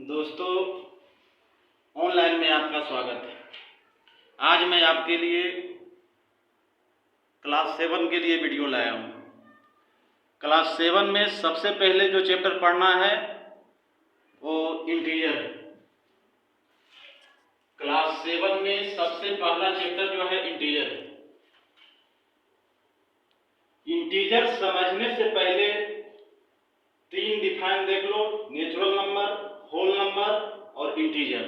दोस्तों, ऑनलाइन में आपका स्वागत है। आज मैं आपके लिए क्लास 7 के लिए वीडियो लाया हूँ। क्लास 7 में सबसे पहले जो चैप्टर पढ़ना है वो इंटीजर है। क्लास 7 में सबसे पहला चैप्टर जो है इंटीजर है। इंटीजर समझने से पहले 3 डिफाइन देख लो: नेचुरल नंबर, होल नंबर और इंटीजर।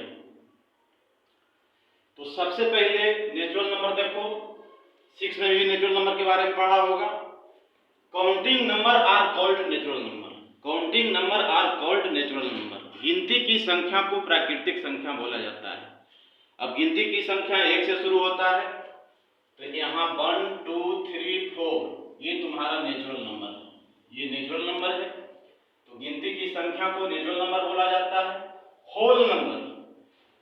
तो सबसे पहले नेचुरल नंबर देखो। 6 में भी नेचुरल नंबर के बारे में पढ़ा होगा। Counting number are called natural number. Counting number are called natural number. गिनती की संख्या को प्राकृतिक संख्या बोला जाता है। अब गिनती की संख्या 1 से शुरू होता है, तो यहाँ 1 2 3 4 ये तुम्हारा नेचुरल नंबर है। ये नेचुरल नंबर है, तो गिनती की संख्या को नेचुरल नंबर बोला जाता है। होल नंबर,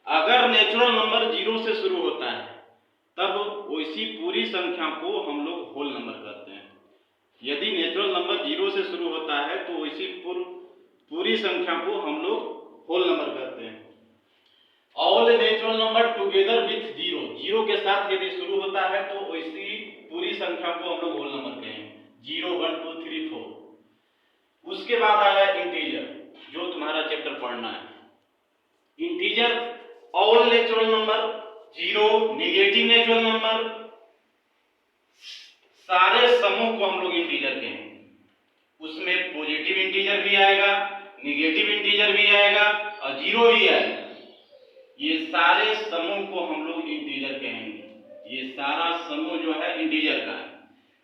अगर नेचुरल नंबर 0 से शुरू होता है तब वैसी पूरी संख्या को हम लोग होल नंबर कहते हैं। यदि नेचुरल नंबर 0 से शुरू होता है तो वैसी पूरी संख्या को हम लोग होल नंबर कहते हैं। All natural number together with 0 के साथ यदि शुरू होता है तो वैसी पूरी संख्या को हम लोग होल नंबर कहेंगे। 0 1 2 3 4। उसके बाद आया इंटीजर, जो तुम्हारा चैप्टर पढ़ना है। Integer all natural number, 0 negative natural number, सारे समूह को हम लोग इंटीजर कहेंगे। उसमें पॉजिटिव इंटीजर भी आएगा, नेगेटिव इंटीजर भी आएगा और 0 भी आएगा। ये सारे समूह को हम लोग इंटीजर कहेंगे। ये सारा समूह जो है इंटीजर का है।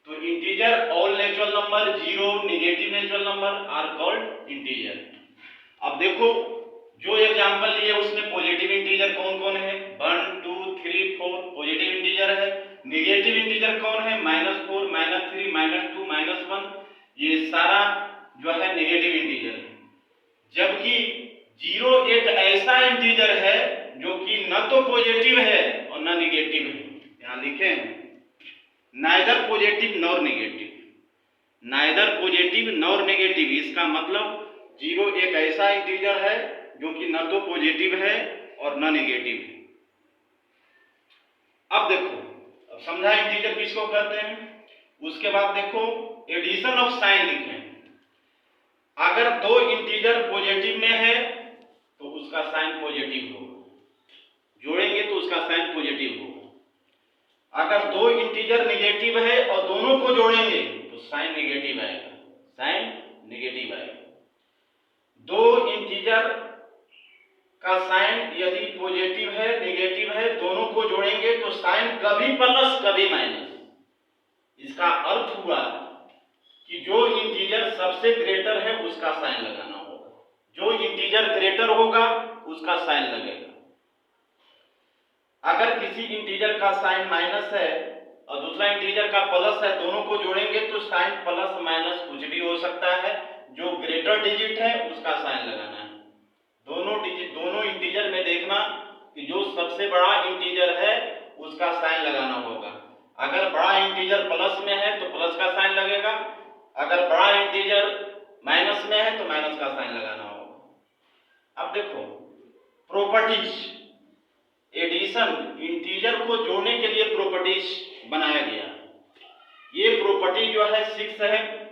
तो integer all natural number, 0 negative natural number are called integer. अब देखो, जो एग्जांपल लिए उसमें पॉजिटिव इंटीजर कौन कौन है? 1 2 3 4 पॉजिटिव इंटीजर है। नेगेटिव इंटीजर कौन है? -4 -3 -2 -1। ये सारा जो है नेगेटिव इंटीजर है। जबकि 0 एक ऐसा इंटीजर है जो कि न तो पॉजिटिव है और न नेगेटिव है। यहां लिखे हैं neither positive nor negative. Neither positive nor negative, इसका मतलब 0 एक ऐसा इंटीजर है जो कि न तो पॉजिटिव है और न नेगेटिव है। अब देखो, अब समझा इंटीजर किसको कहते हैं। उसके बाद देखो, एडिशन ऑफ साइन लिखे। अगर 2 इंटीजर पॉजिटिव में है तो उसका साइन पॉजिटिव होगा, जोड़ेंगे तो उसका साइन पॉजिटिव होगा। अगर 2 इंटीजर नेगेटिव है और दोनों को जोड़ेंगे तो साइन नेगेटिव आएगा, साइन नेगेटिव आएगा। 2 इंटीजर का साइन यदि पॉजिटिव है नेगेटिव है, दोनों को जोड़ेंगे तो साइन कभी प्लस कभी माइनस। इसका अर्थ हुआ कि जो इंटीजर सबसे ग्रेटर है उसका साइन लगाना होगा। जो इंटीजर ग्रेटर होगा उसका साइन लगेगा। अगर किसी इंटीजर का साइन माइनस है और दूसरा इंटीजर का प्लस है, दोनों को जोड़ेंगे तो साइन प्लस माइनस कुछ भी हो सकता है। जो ग्रेटर डिजिट है उसका साइन लगाना है। दोनों इंटीजर में देखना कि जो सबसे बड़ा इंटीजर है उसका साइन लगाना होगा। अगर बड़ा इंटीजर प्लस में है तो प्लस का साइन लगेगा, अगर बड़ा इंटीजर माइनस में है तो माइनस का साइन लगाना होगा। अब देखो प्रॉपर्टीज, एडिशन, इंटीजर को जोड़ने के लिए प्रॉपर्टीज बनाया गया। ये प्रॉपर्टी जो है 6 है।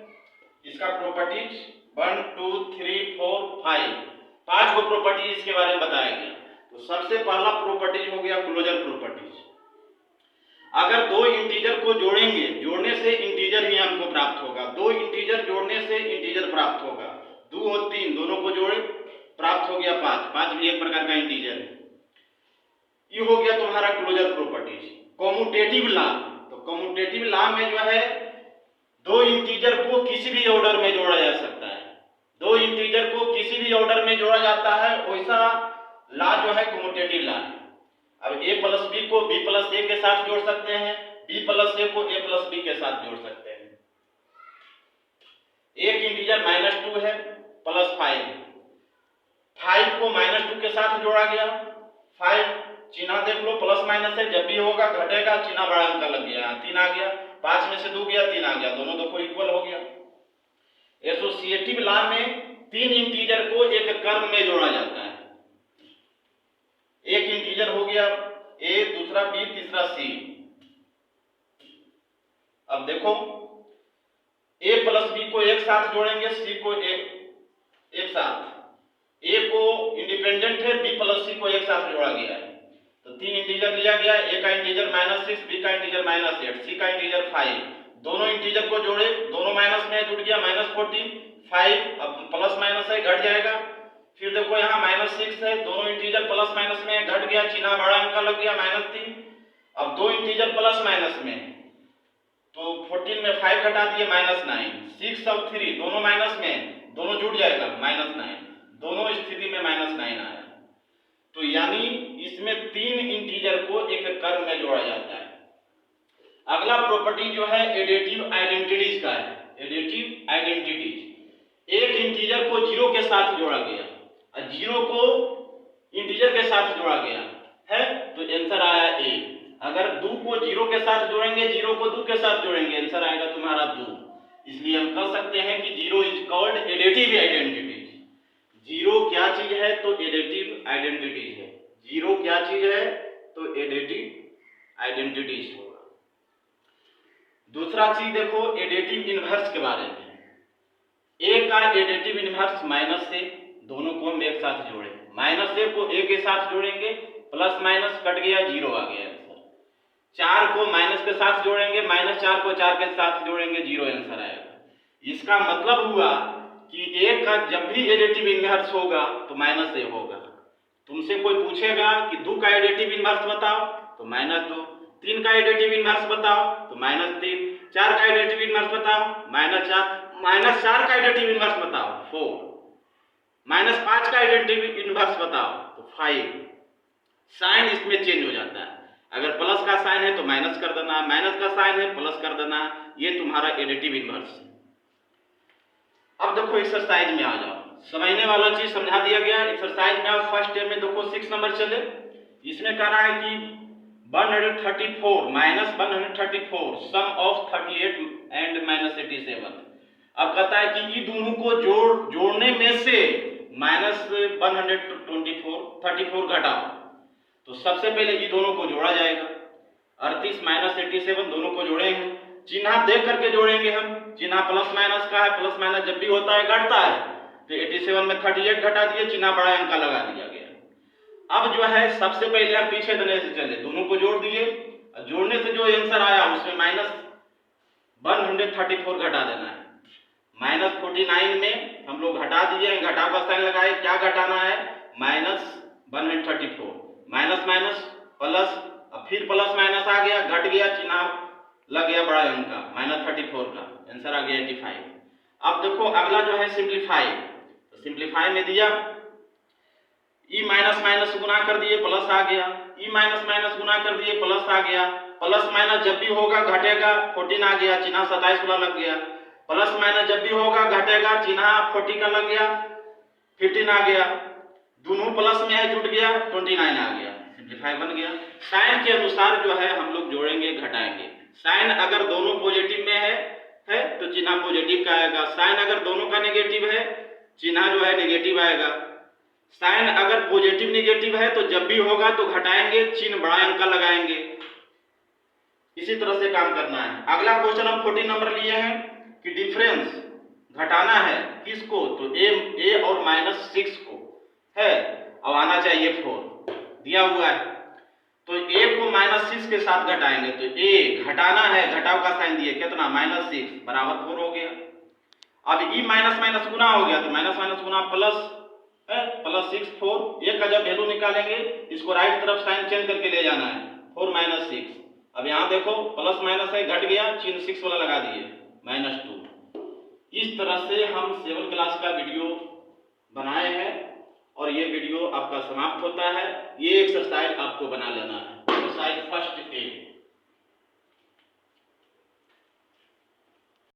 इसका प्रॉपर्टीज 1 2 3 4 5 को प्रॉपर्टी इसके बारे में बताया गया। तो सबसे पहला प्रॉपर्टीज हो गया क्लोजर प्रॉपर्टीज। अगर 2 इंटीजर को जोड़ेंगे, जोड़ने से इंटीजर ही हमको प्राप्त होगा। 2 इंटीजर जोड़ने से इंटीजर प्राप्त होगा। 2 और 3 दोनों को जोड़े, प्राप्त हो गया 5। 5 भी एक प्रकार का इंटीजर है। ये हो गया तुम्हारा क्लोजर प्रॉपर्टीज। कॉम्यूटेटिव लॉ, तो कॉम्यूटेटिव लॉ में जो है 2 इंटीजर को किसी भी ऑर्डर में जोड़ा जा सकता है। 2 इंटीजर को किसी भी ऑर्डर में जोड़ा जाता है, वैसा लॉ जो है कॉम्यूटेटिव लॉ है। अब a प्लस b को b प्लस a के साथ जोड़ सकते हैं, b प्लस a को a प्लस b के साथ जोड़ सकते हैं। एक इंटीजर -2 है प्लस 5 को -2 के साथ जोड़ा गया। 5 चिन्ह देख लो, प्लस माइनस है, जब भी होगा घटेगा, चिन्ह बड़ा अंक लग गया, 3 आ गया। 5 में से 2 गया, 3 आ गया, दोनों को इक्वल हो गया। एसोसिएटिव लॉ में 3 इंटीजर को एक क्रम में जोड़ा जाता है। अब देखो a प्लस b को एक साथ जोड़ेंगे, c को एक साथ, a को इंडिपेंडेंट है, b प्लस c को एक साथ जोड़ा गया है, तो तीन इंटीजर लिया गया, a का इंटीजर -6, b का इंटीजर -8, c का इंटीजर 5, दोनों इंटीजर को जोड़े, दोनों माइनस में जुड़ गया -14, 5 अब प्लस माइनस है घट जाएगा, फिर देखो यहाँ -6 है, दोनों इंटीजर प्लस माइनस में घट गया, चिन्ह बड़ा अंक का लग गया -3, अब दो इंटीजर प्लस माइनस में, तो 14 में 5 घटा दिए -9, 6 और 3 दोनों माइनस में, दोनों जुड़ जाएगा -9, दोनों स्थिति में -9 आया। तो यानी इसमें तीन इंटीजर को एक कर्व में जोड़ा जाता है। अगला प्रॉपर्टी जो है एडिटिव आइडेंटिटीज का है। एडिटिव आइडेंटिटीज, एक इंटीजर को जीरो के साथ जोड़ा गया और जीरो को इंटीजर के साथ जोड़ा गया है, तो आंसर आया ए। अगर 2 को जीरो के साथ जोड़ेंगे, जीरो को 2 के साथ जोड़ेंगे, आंसर आएगा तुम्हारा 2। इसलिए हम कह सकते हैं कि zero is called additive identities. Zero क्या चीज है? तो एडिटिव आइडेंटिटीज है। जीरो क्या चीज है? तो एडिटिव आइडेंटिटीज होगा। दूसरा चीज देखो एडिटिव इनवर्स के बारे में। ए का एडिटिव इनवर्स माइनस से, दोनों को हम एक साथ जोड़े, माइनस ए को ए के साथ जोड़ेंगे, प्लस माइनस कट गया, जीरो आ गया आंसर। 4 को माइनस के साथ जोड़ेंगे, -4 को 4 के साथ जोड़ेंगे, जीरो आंसर आएगा। इसका मतलब हुआ कि ए का जब भी एडिटिव इनवर्स होगा तो माइनस ए होगा। तुमसे कोई पूछेगा कि 2 का एडिटिव इनवर्स बताओ, तो -2, 3 का एडिटिव इनवर्स बताओ, तो -3, 4 का एडिटिव इनवर्स बताओ, -4, -4 का एडिटिव इनवर्स बताओ, 4, -5 का एडिटिव इनवर्स बताओ, तो 5। साइन इसमें चेंज हो जाता है। अगर प्लस का साइन है तो माइनस कर देना, माइनस का साइन है प्लस कर देना, ये तुम्हारा एडिटिव इनवर्स है। अब देखो एक्सरसाइज में आ जाओ, समझने वाला चीज समझा दिया गया। एक्सरसाइज में आप फर्स्ट स्टेप में देखो 6 नंबर चले, इसमें कह रहा है कि 134 -134 सम ऑफ 38 एंड -87। अब कहता है कि ये दोनों को जोड़ने में से -134 घटाओ। तो सबसे पहले ये दोनों को जोड़ा जाएगा, 38 -87 दोनों को जोड़ेंगे, चिन्ह देख करके जोड़ेंगे हम। चिन्ह प्लस माइनस का है, प्लस माइनस जब भी होता है घटता है, तो 87 में 38 घटा दिए, चिन्ह बड़ा अंक का लगा दिया गया। अब जो है सबसे पहले हम पीछे देने से चले, दोनों को जोड़ दिए, जोड़ने से जो आंसर आया उसमें -134 घटा देना है। -49 में हम लोग घटा दिए, घटाव का साइन लगाए, क्या घटाना है? -134, माइनस माइनस प्लस, अब फिर प्लस माइनस आ गया, घट गया, चिन्ह लग गया बड़ा अंक का, -34 का आंसर आ गया 85। अब देखो अगला जो है सिंप्लीफाई, तो सिंप्लीफाई में दिया ई माइनस माइनस गुना कर दिए, प्लस आ गया, ई माइनस माइनस गुना कर दिए, प्लस आ गया, प्लस माइनस जब भी होगा घटेगा, 14 आ गया, चिन्ह 27 वाला लग गया, प्लस माइनस जब भी होगा घटेगा, चिन्ह 40 का लग गया, 15 आ गया, दोनों प्लस में है जुट गया, 29 आ गया, सिंप्लीफाई बन गया। साइन के अनुसार जो है हम लोग जोड़ेंगे घटाएंगे। साइन अगर दोनों पॉजिटिव में है तो चिन्ह पॉजिटिव का आएगा, साइन अगर दोनों का नेगेटिव है चिन्ह जो है नेगेटिव आएगा। साइन अगर पॉजिटिव नेगेटिव है तो जब भी होगा तो घटाएंगे, चिन्ह बड़ा अंक का लगाएंगे। इसी तरह से काम करना है। अगला क्वेश्चन हम 14 नंबर लिए हैं कि डिफरेंस घटाना है किसको? तो ए और -6 को है, अब आना चाहिए 4 दिया हुआ है, तो ए को -6 के साथ घटाएंगे, तो ए घटाना है, घटाव का साइन दिए, कितना? -6 बराबर 4 हो गया। अब ई माइनस माइनस गुना हो गया, तो माइनस माइनस गुना प्लस है, +6 4, ए का जब वैल्यू निकालेंगे इसको राइट तरफ साइन चेंज करके ले जाना है, 4 -6। अब यहाँ देखो प्लस माइनस है, घट गया, चिन्ह 6 वाला लगा दिए, -2। इस तरह से हम 7 क्लास का वीडियो बनाए हैं और ये वीडियो आपका समाप्त होता है। ये एक्सरसाइज आपको बना लेना है, एक्सरसाइज फर्स्ट ए।